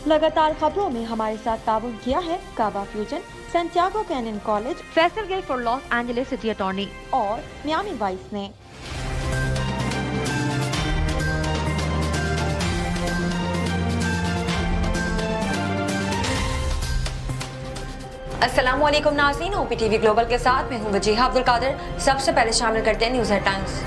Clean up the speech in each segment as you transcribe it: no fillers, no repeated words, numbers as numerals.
लगातार खबरों में हमारे साथ ताउन किया है काबा फ्यूजन, Santiago canyon college, Faisal Gill for Los Angeles city attorney और मियामी वाइस ने। अस्सलाम वालेकुम नाज़रीन, OPTV ग्लोबल के साथ मैं हूं वजीहा अब्दुल कादिर। सबसे पहले शामिल करते हैं न्यूज़ हेडलाइंस।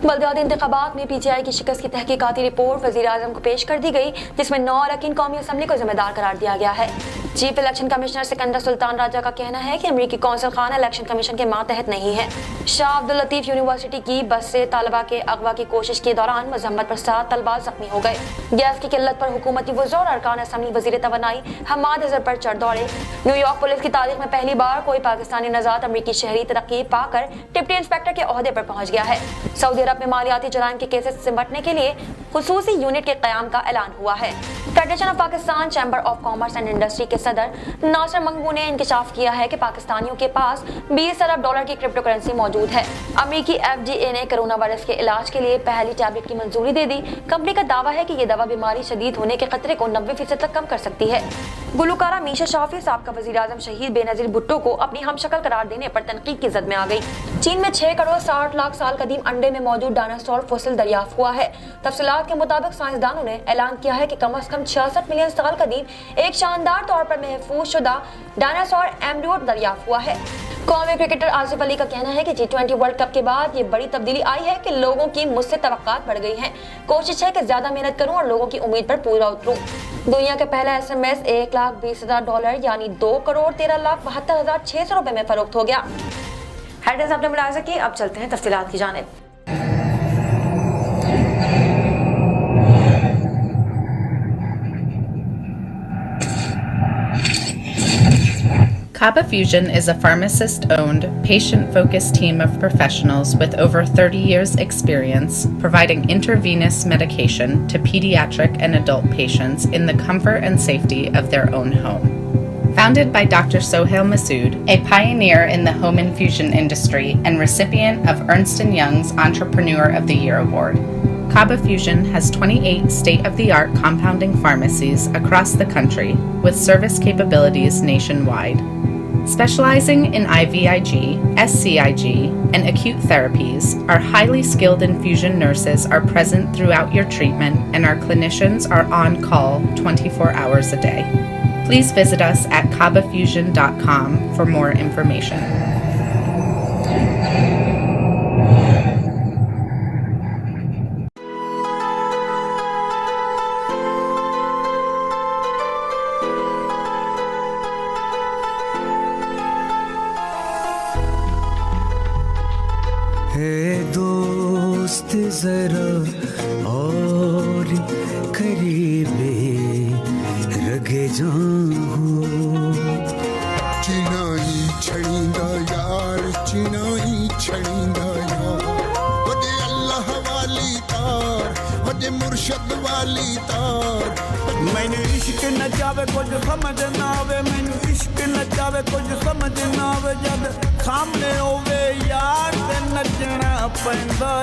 बलदियाती इंतखाबात में PTI की शिकस्त की तहकीकाती रिपोर्ट वज़ीर-ए-आज़म को पेश कर दी गई, जिसमें 9 अरकान कौमी असम्बली को जिम्मेदार करार दिया गया है। Chief election commissioner Sikandar Sultan Raja का कहना है कि अमरीकी कौंसल खाना इलेक्शन कमीशन के मातहत नहीं है। शाह अब्दुल लतीफ यूनिवर्सिटी की बस से तालबा के अगवा की कोशिश के दौरान मजम्मत पर 7 तलबा जख्मी हो गए। गैस की किल्लत पर हुकूमती वज़ीर और अरकान असम्बली वज़ीर तवानाई हमाद अजहर पर चढ़ दौड़े। न्यूयॉर्क पुलिस की तारीख में पहली बार कोई पाकिस्तानी नजात अमरीकी शहरी तरक्की पाकर डिप्टी इंस्पेक्टर के ओहदे पर पहुंच गया है। सऊदी अरब में मालियाती जुराइम के केसेस से निपटने के लिए खुसूसी यूनिट के क़याम का ऐलान हुआ है। Federation of Pakistan chamber of commerce and industry के सदर नासिर मंगू ने इंकशाफ किया है कि पाकिस्तानियों के पास 20 अरब डॉलर की क्रिप्टो करेंसी मौजूद है। अमेरिकी FDA ने कोरोना वायरस के इलाज के लिए पहली टैबलेट की मंजूरी दे दी। कंपनी का दावा है कि ये दवा बीमारी शदीद होने के खतरे को 90% तक कम कर सकती है। गुलकारा मीशा शाफी साबका वज़ीर-ए-आज़म शहीद बेनज़ीर भुट्टो को अपनी हमशक्ल करार देने पर तनकीद की जद में आ गई। चीन में 6 करोड़ 60 लाख साल कदीम अंडे में मौजूद डायनासोर फॉसिल दरियाफ्त हुआ है। तफसीलात के मुताबिक साइंसदानों ने ऐलान किया है कि कम से कम 66 मिलियन साल कदीम एक शानदार तौर पर महफूज शुदा डायनासोर एम्ब्रियो दरियाफ्त हुआ है। कौमी क्रिकेटर आसिफ अली का कहना है कि G20 वर्ल्ड कप के बाद ये बड़ी तब्दीली आई है कि लोगों की मुझसे तवक्कात बढ़ गई हैं। कोशिश है कि ज्यादा मेहनत करूं और लोगों की उम्मीद पर पूरा उतरूं। दुनिया के पहला SMS $1,20,000 यानी 2,13,72,600 रुपए में फरोख्त हो गया। हेडलाइंस आपने मुलाहिजा की, अब चलते हैं तफसीलात की जानिब। Kaba Fusion is a pharmacist-owned, patient-focused team of professionals with over 30 years' experience providing intravenous medication to pediatric and adult patients in the comfort and safety of their own home. Founded by Dr. Sohail Masood, a pioneer in the home infusion industry and recipient of Ernst & Young's Entrepreneur of the Year Award, Kaba Fusion has 28 state-of-the-art compounding pharmacies across the country with service capabilities nationwide. Specializing in IVIG, SCIG, and acute therapies, our highly skilled infusion nurses are present throughout your treatment and our clinicians are on call 24 hours a day. Please visit us at kabafusion.com for more information. दोस्त जरा और करीबे रगे जाऊं चिनाई छड़ींदा यार चिनाई छड़ींदा यार वजे अल्लाह वाली तार वजे मुर्शद वाली तार मैनू इश्क न जावे कुछ समझ ना आवे मैनू इश्क न जावे कुछ समझ ना आवे जद सामने होवे यार ते नचना पैंदा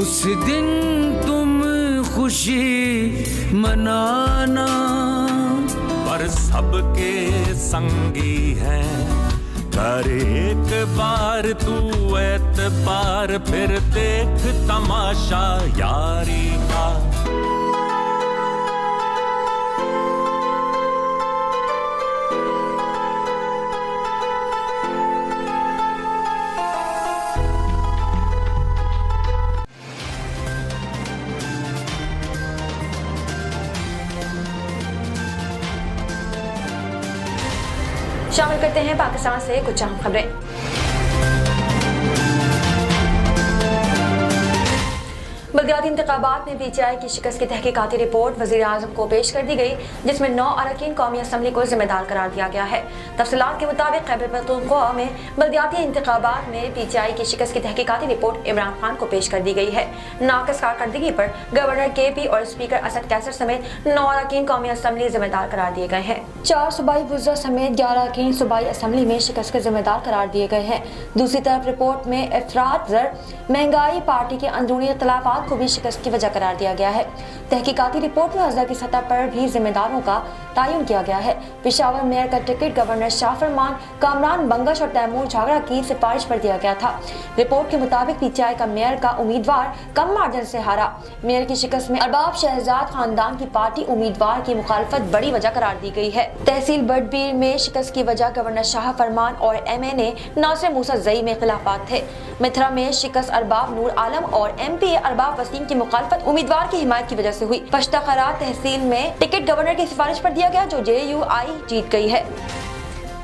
उस दिन तुम खुशी मनाना पर सबके संगी है कर एक बार तू एतबार फिर देख तमाशा यारी का। शामिल करते हैं पाकिस्तान से कुछ अहम खबरें। बलदियाती इंतखाबात में पीटीआई की शिकस्त की तहकीकाती रिपोर्ट वज़ीर आज़म को पेश कर दी गई, जिसमें 9 अरकान कौमी असम्बली को जिम्मेदार करार दिया गया है। तफसीलात के मुताबिक खैबर पख्तूनख्वा में बलदियाती इंतखाबात में पीटीआई की शिकस्त की तहकीकाती रिपोर्ट इमरान खान को पेश कर दी गई है। नाक़िस कारकर्दगी पर गवर्नर केपी और स्पीकर असद कैसर समेत 9 अरकान कौमी असम्बली जिम्मेदार करार दिए गए हैं। 4 सूबाई वज़रा समेत 11 अरकान सूबाई असम्बली में शिकस्त के जिम्मेदार करार दिए गए हैं। दूसरी तरफ रिपोर्ट में अफराद ज़र, महंगाई, पार्टी के अंदरूनी इख्तिलाफात को भी शिकस्त की वजह करार दिया गया है। तहकीकाती रिपोर्ट में अज़ला की सतह पर भी जिम्मेदारों का तयन किया गया है। पेशावर मेयर का टिकट गवर्नर शाह फरमान, कामरान बंगश और तैमूर झागड़ा की सिफारिश पर दिया गया था। रिपोर्ट के मुताबिक पीटीआई का मेयर का उम्मीदवार कम मार्जिन से हारा। मेयर की शिकस्त में अरबाब शहजाद खानदान की पार्टी उम्मीदवार की मुखालफत बड़ी वजह करार दी गई है। तहसील बडबीर में शिकस्त की वजह गवर्नर शाह फरमान और MNA नासिर मूसा जई में खिलाफात थे। मिथरा में शिकस्त अरबाब नूर आलम और MP अरबाब वसीम की मुखालफत उम्मीदवार की हिमायत की वजह से हुई। पश्ता खरात तहसील में टिकट गवर्नर की सिफारिश पर दिया गया, जो JUI जीत गई है।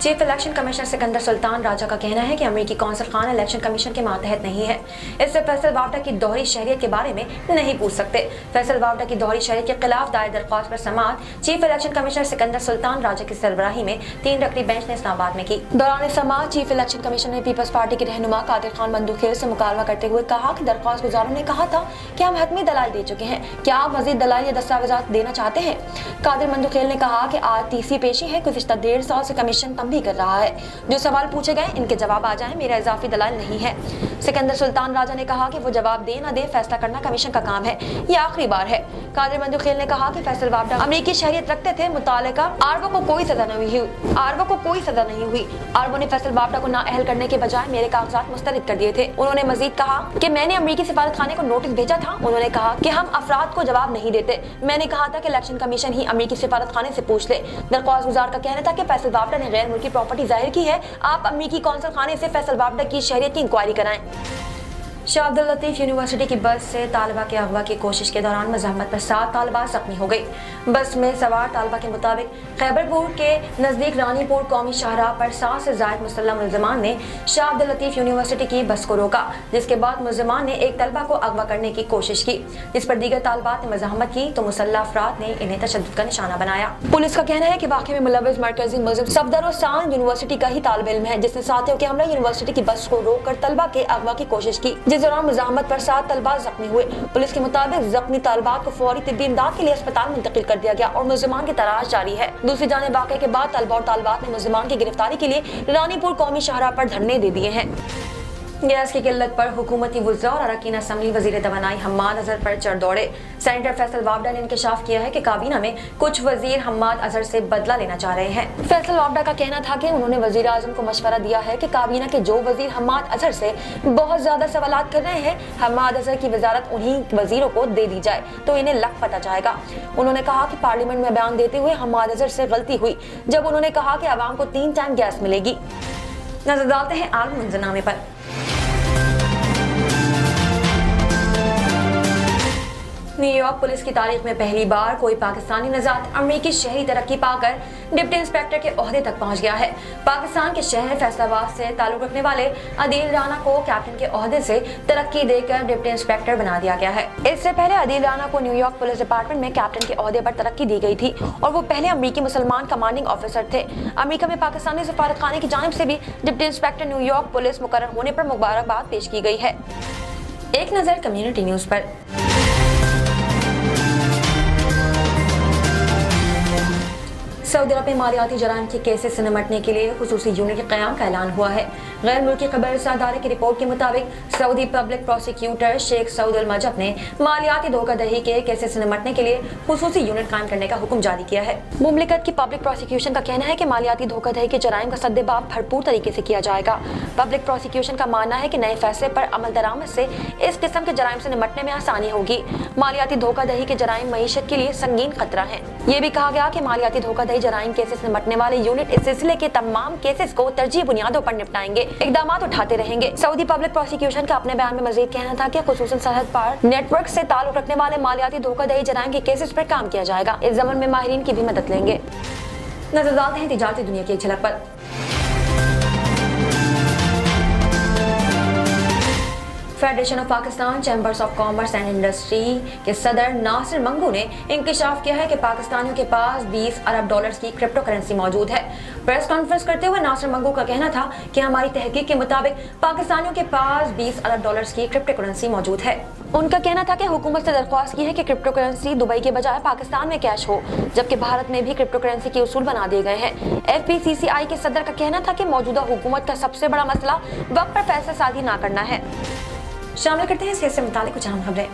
Chief election commissioner Sikandar Sultan Raja का कहना है कि अमेरिकी कौंसल खान इलेक्शन कमीशन के मातहत नहीं है, इससे फैसल वावडा की दोहरी शहरियत के बारे में नहीं पूछ सकते। फैसल वावडा की दोहरी शहरियत के खिलाफ दायर दरख्वास्त पर समाअत chief election commissioner Sikandar Sultan Raja की सरबराही में 3 रकनी बेंच ने इस्लामाबाद में की। दौरान समाअत चीफ इलेक्शन कमिश्नर ने पीपल्स पार्टी के रहनुमा कादिर खान बंदूखेल से मुकालमा करते हुए कहा कि दरख्वास्त गुजारों ने कहा था कि हम हतमी दलाल दे चुके हैं, क्या आप मजीद दलाल या दस्तावेजात देना चाहते हैं। कादिर बंदूखेल ने कहा कि आज तीसरी पेशी है, गुज़िश्ता 1.5 साल से कमीशन तंबीह कर रहा है, जो सवाल पूछे गए इनके जवाब आ जाए, मेरा इजाफी दलाल नहीं है। सिकंदर सुल्तान राजा ने कहा कि वो जवाब दे न दे फैसला करना कमीशन का काम है, ये आखिरी बार है। कादिर बंदूखेल ने कहा कि फैसल वावडा अमेरिकी शहरियत रखते थे, मुतालिका आरवो को कोई सजा नहीं हुई। आरवो ने फैसल वावडा को नाअहल करने के बजाय मेरे कागजात मुस्तरद कर दिए थे। उन्होंने मजीद कहा कि मैंने अमेरिकी सिफारत खाने को नोटिस भेजा था। उन्होंने कहा कि हम अफराद को जवाब नहीं देते, मैंने कहा था कि इलेक्शन कमीशन ही अमेरिकी सिफारत खाने से पूछ ले। दरख्वास्त गुजार का कहना था कि फैसल वावडा ने गैर मुल्की प्रॉपर्टी जाहिर की है, आप अमेरिकी कौंसल खाने से फैसल वावडा की शहरियत की इंक्वायरी कराएं। शाह अब्दुल लतीफ यूनिवर्सिटी की बस से तालिबा के अगवा की कोशिश के दौरान मजम्मत पर 7 तालिबा जख्मी हो गई। बस में सवार तालिबा के मुताबिक खैबरपुर के नजदीक रानीपुर कौमी शाहराह पर 7 से ज्यादा मुसल्लह मुलजमान ने शाह अब्दुल लतीफ यूनिवर्सिटी की बस को रोका, जिसके बाद मुलजमान ने एक तलबा को अगवा करने की कोशिश की, जिस पर दीगर तालिबात ने मज़ाहमत की तो मुसल्लह अफराद ने इन्हें तशद्दुद का निशाना बनाया। पुलिस का कहना है कि वाक़े में मुलव्विस मरकजी मुल्ज़िम सफदर यूनिवर्सिटी का ही तालिब इल्म है, जिसने साथियों के हमला यूनिवर्सिटी की बस को रोक कर तलबा के अगवा की कोशिश की, जिस दौरान मुज़ाहमत पर 7 तलबा जख्मी हुए। पुलिस के मुताबिक जख्मी तलबात को फौरी तिब्बी इमदाद के लिए अस्पताल मुंतकिल कर दिया गया और मुलजिमान की तलाश जारी है। दूसरी जानिब वाक़े के बाद तलबा और तालिबात ने मुलजिमान की गिरफ्तारी के लिए रानीपुर कौमी शाहराह पर धरने दे दिए हैं। गैस की किल्लत पर हुकूमती वज़रा और अरकान असम्बली वज़ीर तवानाई हम्माद अज़हर पर चढ़ दौड़े। सेनेटर फैसल वावडा ने इंकशाफ किया है कि काबीना में कुछ वज़ीर हम्माद अज़हर से बदला लेना चाह रहे हैं। फैसल वावडा का कहना था कि उन्होंने वज़ीर आज़म को मशवरा दिया है कि काबीना के जो वज़ीर हम्माद अज़हर से बहुत ज्यादा सवालात कर रहे हैं, हम्माद अज़हर की वजारत उन्हीं वज़ीरों को दे दी जाए तो इन्हें लग पता जाएगा। उन्होंने कहा कि पार्लियामेंट में बयान देते हुए हम्माद अज़हर से गलती हुई जब उन्होंने कहा कि आवाम को 3 टाइम गैस मिलेगी। नजर डालते हैं आलम मंजरनामे पर। न्यूयॉर्क पुलिस की तारीख में पहली बार कोई पाकिस्तानी नजात अमेरिकी शहरी तरक्की पाकर डिप्टी इंस्पेक्टर के ओहदे तक पहुंच गया है। पाकिस्तान के शहर फैसलाबाद से ताल्लुक रखने वाले अदील राना को कैप्टन के ओहदे से तरक्की देकर डिप्टी इंस्पेक्टर बना दिया गया है। इससे पहले अदील राना को न्यूयॉर्क पुलिस डिपार्टमेंट में कैप्टन के ओहदे पर तरक्की दी गई थी और वो पहले अमेरिकी मुसलमान कमांडिंग ऑफिसर थे। अमेरिका में पाकिस्तानी सफारत खाने की जानिब से भी डिप्टी इंस्पेक्टर न्यूयॉर्क पुलिस मुकर्रर होने पर मुबारकबाद पेश की गई है। एक नजर कम्युनिटी न्यूज पर। सऊदी अरब में मालियाती जराइम के केसेस से निपटने के लिए खुसूसी यूनिट के क़याम का ऐलान हुआ है। गैर मुल्की खबर इदारे की रिपोर्ट के मुताबिक Saudi public prosecutor Sheikh Saud al Mojeb ने मालियाती धोखाधड़ी के केसेस से निपटने के लिए खुसूसी यूनिट कायम करने का हुक्म जारी किया है। मुमलिकत की पब्लिक प्रोसिक्यूशन का कहना है कि मालियाती धोखाधड़ी के जराइम का सद्देबाब भरपूर तरीके से किया जाएगा। पब्लिक प्रोसिक्यूशन का मानना है कि नए फैसले पर अमल दरामद से इस किस्म के जराइम से निपटने में आसानी होगी। मालियाती धोखाधड़ी के जराइम मईशत के लिए संगीन खतरा है। ये भी कहा गया कि मालियाती धोखाधड़ी जराइम केसेस निपटने वाले यूनिट इस सिलसिले के तमाम केसेस को तरजीह बुनियादों पर निपटाएंगे, इकदाम उठाते रहेंगे। सऊदी पब्लिक प्रोसिक्यूशन का अपने बयान में मजीद कहना था कि खुसूसन सरहद पार नेटवर्क से ताल्लुक रखने वाले मालियाती धोखाधड़ी जराइम के केसेस पर काम किया जाएगा। इस ज़मन में माहिरीन की भी मदद लेंगे। नजर डालते हैं तिजारती दुनिया की एक झलक पर। Federation of Pakistan chambers of commerce and industry के सदर नासिर मंगू ने इंकशाफ किया है कि पाकिस्तानियों के पास 20 अरब डॉलर्स की क्रिप्टो करेंसी मौजूद है। प्रेस कॉन्फ्रेंस करते हुए नासिर मंगू का कहना था कि हमारी तहकीक के मुताबिक पाकिस्तानियों के पास 20 अरब डॉलर्स की क्रिप्टो करेंसी मौजूद है। उनका कहना था कि हुकूमत से दरख्वास्त की है कि क्रिप्टो करेंसी दुबई के बजाय पाकिस्तान में कैश हो, जबकि भारत में भी क्रिप्टो करेंसी के उसूल बना दिए गए हैं। FPCCI के सदर का कहना था कि मौजूदा हुकूमत का सबसे बड़ा मसला वक्त पर पैसा शादी ना करना है। शामिल करते हैं इससे मुतालिक कुछ अहम खबरें।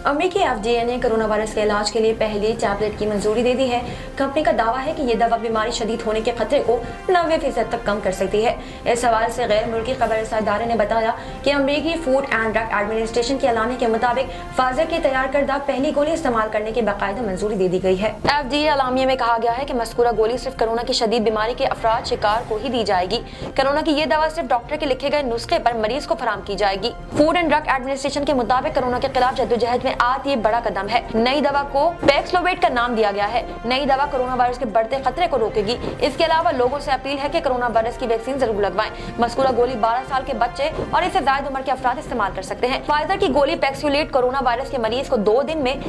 अमेरिकी FDA ने कोरोना वायरस के इलाज के लिए पहली टैबलेट की मंजूरी दे दी है। कंपनी का दावा है कि यह दवा बीमारी शदीद होने के खतरे को 90% तक कम कर सकती है। इस हवाले से गैर मुल्की खबर इदारे ने बताया कि अमेरिकी फूड एंड ड्रग एडमिनिस्ट्रेशन के ऐलान के मुताबिक फाइजर की तैयार करदा पहली गोली इस्तेमाल करने की बाकायदा मंजूरी दे दी गई है। FDA एलामिया में कहा गया है कि मज़कूरा गोली सिर्फ कोरोना की शदीद बीमारी के अफराद शिकार को ही दी जाएगी। कोरोना की यह दवा सिर्फ डॉक्टर के लिखे गए नुस्खे पर मरीज को फराम की जाएगी। फूड एंड ड्रग एडमिनिस्ट्रेशन के मुताबिक कोरोना के खिलाफ जद्दोजहद में आज ये बड़ा कदम है। नई दवा को पैक्सलोवेड का नाम दिया गया है। नई दवा कोरोना वायरस के बढ़ते खतरे को रोकेगी। इसके अलावा लोगों से अपील है कि कोरोना वायरस की वैक्सीन जरूर लगवाएं। मज़कूरा गोली 12 साल के बच्चे और इससे ज्यादा उम्र के अफराद इस्तेमाल कर सकते हैं। फाइजर की गोली पैक्सलोवेड कोरोना वायरस के मरीज को 2 दिन में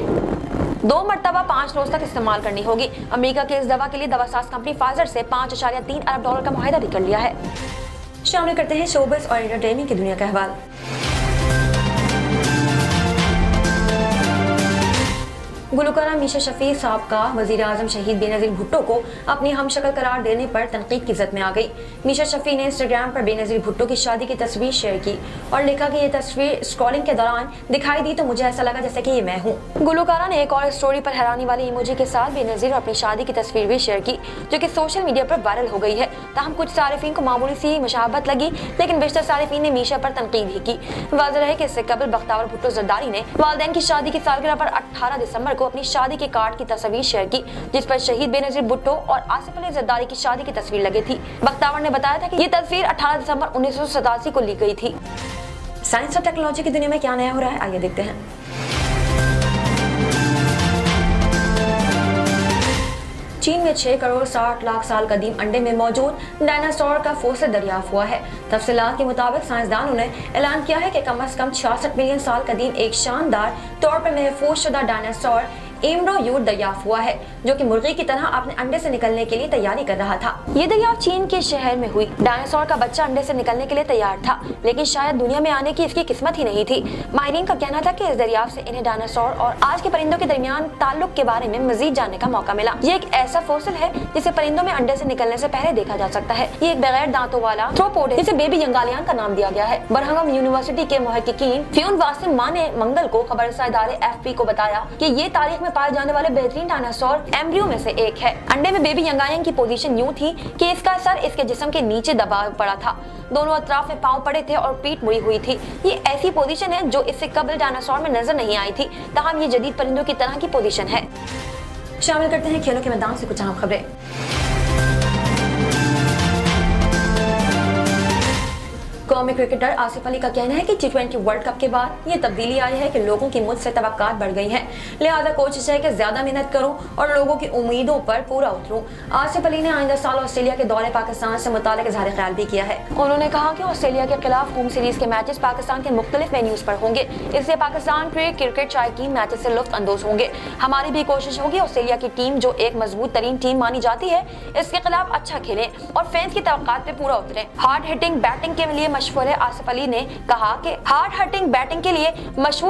2 मरतबा 5 रोज तक इस्तेमाल करनी होगी। अमेरिका के इस दवा के लिए दवासाज कंपनी फाइजर से $5.3 अरब का मुआहदा भी कर लिया है। शामिल करते हैं शोबिज़ और एंटरटेनमेंट की दुनिया का अहवाल। गुलकारा मीशा शफी साबका वजीर आजम शहीद बेनजीर भुट्टो को अपनी हमशक्ल करार देने पर तनकीद की जद में आ गई। मीशा शफी ने इंस्टाग्राम पर बेनजीर भुट्टो की शादी की तस्वीर शेयर की और लिखा कि ये तस्वीर स्क्रॉलिंग के दौरान दिखाई दी तो मुझे ऐसा लगा जैसे कि ये मैं हूँ। गुलकारा ने एक और स्टोरी पर हैरानी वाली इमोजी के साथ बेनजीर अपनी शादी की तस्वीर भी शेयर की, जो कि सोशल मीडिया पर वायरल हो गई है। ताहम कुछ सारिफीन को मामूली सी मुशाबत लगी, लेकिन बेशतर सारिफीन ने मीशा पर तनकीद ही की। वाज़ेह है कि इससे कबल बख्तावर भुट्टो जरदारी ने वालिदैन की शादी की सालगिरह पर 18 दिसंबर को अपनी शादी के कार्ड की तस्वीर शेयर की, जिस पर शहीद बेनजीर भुट्टो और आसिफ अली जरदारी की शादी की तस्वीर लगी थी। बख्तावर ने बताया था कि ये तस्वीर 18 दिसंबर 1987 को ली गई थी। साइंस और टेक्नोलॉजी की दुनिया में क्या नया हो रहा है, आइए देखते हैं। चीन में 6 करोड़ 60 लाख साल कदीम अंडे में मौजूद डायनासोर का फोसिल दरियाफ्त हुआ है। तफसीलात के मुताबिक साइंसदानों ने ऐलान किया है कि कम से कम 66 मिलियन साल कदीम एक शानदार तौर पर महफूज शुदा डायनासोर एम्ब्रोयूट दरियाफ्त हुआ है, जो कि मुर्गी की तरह अपने अंडे से निकलने के लिए तैयारी कर रहा था। ये दरियाफ्त चीन के शहर में हुई। डायनासोर का बच्चा अंडे से निकलने के लिए तैयार था, लेकिन शायद दुनिया में आने की इसकी किस्मत ही नहीं थी। माहिरीन का कहना था कि इस दरियाफ्त से इन्हें डायनासोर और आज के परिंदों के दरमियान ताल्लुक के बारे में मजीद जानने का मौका मिला। ये एक ऐसा फोसिल है जिसे परिंदों में अंडे से निकलने से पहले देखा जा सकता है। ये एक बगैर दांतों वाला थ्रोपोड है, जिसे बेबी यंगालियान का नाम दिया गया है। बरहंगम यूनिवर्सिटी के मुहक्किकीन फ्यून वासिम मा ने मंगल को खबरसां इदारे FP को बताया कि ये तारीख में पाए जाने वाले बेहतरीन डायनासोर एम्ब्रियो में से एक है। अंडे में बेबी यंगालियन की पोजीशन यूं थी कि इसका सर इसके जिस्म के नीचे दबा पड़ा था, दोनों अतराफ में पांव पड़े थे और पीठ मुड़ी हुई थी। ये ऐसी पोजीशन है जो इससे कबल डायनासोर में नजर नहीं आई थी, ताहम ये जदीद परिंदों की तरह की पोजीशन है। शामिल करते हैं खेलों के मैदान से कुछ अहम खबरें। कौमी क्रिकेटर आसिफ अली का कहना है कि T20 वर्ल्ड कप के बाद ये तब्दीली आई है कि लोगों की मुझसे तवक्कात बढ़ गई हैं, लिहाजा कोशिश है कि ज्यादा मेहनत करूं और लोगों की उम्मीदों पर पूरा उतरूं। आसिफ अली ने आइंदा साल ऑस्ट्रेलिया के दौरे पाकिस्तान से मुताल्लिक इज़हार ख्याल भी किया है। उन्होंने कहा कि ऑस्ट्रेलिया के खिलाफ होम सीरीज के मैचेस पाकिस्तान के मुख्तलिफ वेन्यूज पर होंगे, इसलिए पाकिस्तान के क्रिकेट शायकीन मैचेस से लुत्फ अंदोज होंगे। हमारी भी कोशिश होगी ऑस्ट्रेलिया की टीम, जो एक मजबूत तरीन टीम मानी जाती है, इसके खिलाफ अच्छा खेलें और फैंस की तवक्कात पे पूरा उतरें। हार्ड हिटिंग बैटिंग के लिए मशहूर आसिफ अली ने कहा कि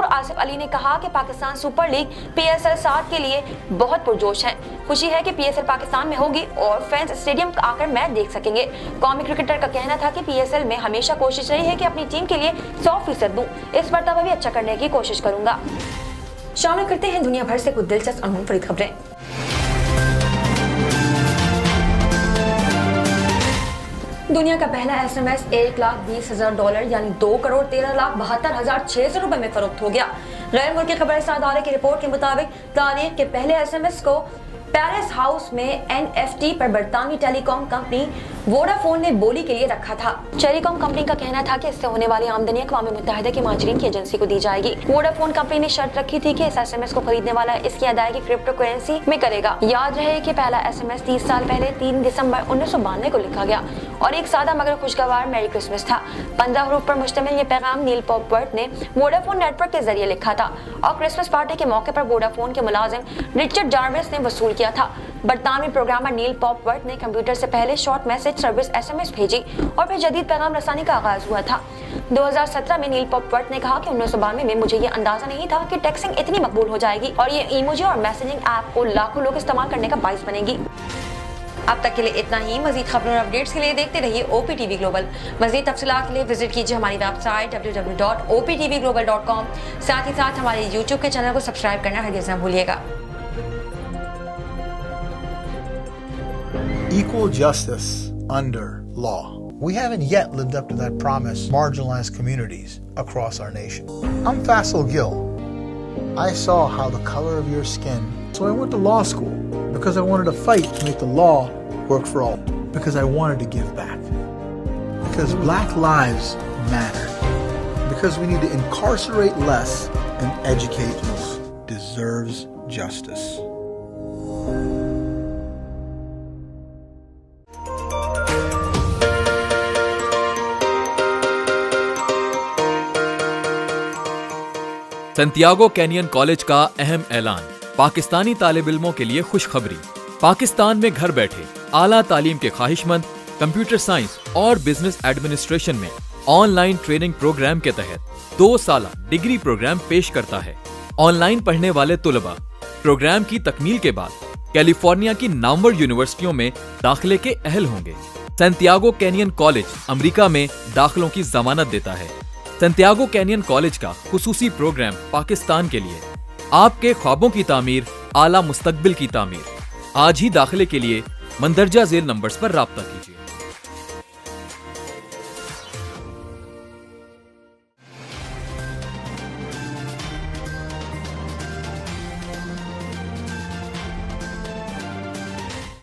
आसिफ अली ने कहा कि पाकिस्तान सुपर लीग PSL 7 के लिए बहुत पुरजोश है। खुशी है कि PSL पाकिस्तान में होगी और फैंस स्टेडियम आकर मैच देख सकेंगे। कौमी क्रिकेटर का कहना था कि PSL में हमेशा कोशिश रही है कि अपनी टीम के लिए 100% दूं, इस मरतबा भी अच्छा करने की कोशिश करूंगा। शामिल करते हैं दुनिया भर से कुछ दिलचस्प और मुनफरिद खबरें। दुनिया का पहला SMS $1,20,000 यानी $2,13,72,600 में फरोख्त हो गया। गैर मुल्की खबरसां इदारे की रिपोर्ट के मुताबिक तारीख के पहले SMS को पेरिस हाउस में NFT पर बरतानवी टेलीकॉम कंपनी वोडाफोन ने बोली के लिए रखा था। टेलीकॉम कंपनी का कहना था कि इससे होने वाली आमदनी अक़वाम मुत्तहिदा की माजरीन की एजेंसी को दी जाएगी। वोडाफोन कंपनी ने शर्त रखी थी कि इस SMS को खरीदने वाला इसकी अदायगी क्रिप्टो करेंसी में करेगा। याद रहे कि पहला SMS 30 साल पहले 3 दिसंबर 1992 को लिखा गया। और एक सादा मगर खुशगवार मैरी क्रिसमस था। 15 हरूफ पर मुश्तमिल ये पैगाम नील पॉपवर्थ ने वोडाफोन नेटवर्क के जरिए लिखा था और क्रिसमस पार्टी के मौके पर वोडाफोन के मुलाजिम रिचर्ड जार्विस ने वसूल किया था। बरतानवी प्रोग्रामर नील पॉपवर्थ ने कंप्यूटर से पहले शॉर्ट मैसेज सर्विस SMS भेजी और फिर जदीद पैगाम रसानी का आगाज हुआ था। 2017 में नील पॉपवर्थ ने कहा कि 1992 में मुझे ये अंदाजा नहीं था कि टेक्सिंग इतनी मकबूल हो जाएगी और ये इमोजी और मैसेजिंग ऐप को लाखों लोग इस्तेमाल करने का बाइस बनेगी। अब तक के लिए इतना ही। मजीद खबरों और अपडेट्स के लिए देखते रहिए OPTV ग्लोबल। मजीद तफसीलात के लिए विजिट कीजिए हमारी वेबसाइट www.optvglobal.com। साथ ही साथ हमारे YouTube के चैनल को सब्सक्राइब करना हरगिज़ न भूलिएगा। Equal justice under law. We haven't yet lived up to that promise, marginalized communities across our nation. I'm Faisal Gill. I saw how the color of your skin, so I went to law school because I wanted to fight to make the law work for all, because I wanted to give back, because black lives matter, because we need to incarcerate less and educate who deserves justice. Santiago canyon college का अहम ऐलान। पाकिस्तानी तालिब इल्मों के लिए खुशखबरी। पाकिस्तान में घर बैठे आला तालीम के ख्वाहिशमंद कंप्यूटर साइंस और बिजनेस एडमिनिस्ट्रेशन में ऑनलाइन ट्रेनिंग प्रोग्राम के तहत 2 साला डिग्री प्रोग्राम पेश करता है। ऑनलाइन पढ़ने वाले तुलबा प्रोग्राम की तकमील के बाद कैलिफोर्निया की नामवर यूनिवर्सिटियों में दाखिले के अहल होंगे। सैंटियागो कैनियन कॉलेज अमेरिका में दाखिलों की जमानत देता है। सैंटियागो कैनियन कॉलेज का खुसूसी प्रोग्राम पाकिस्तान के लिए आपके ख्वाबों की तामीर, आला मुस्तकबिल की तामीर। आज ही दाखिले के लिए मंदरजा झेल नंबर्स पर राब्ता कीजिए।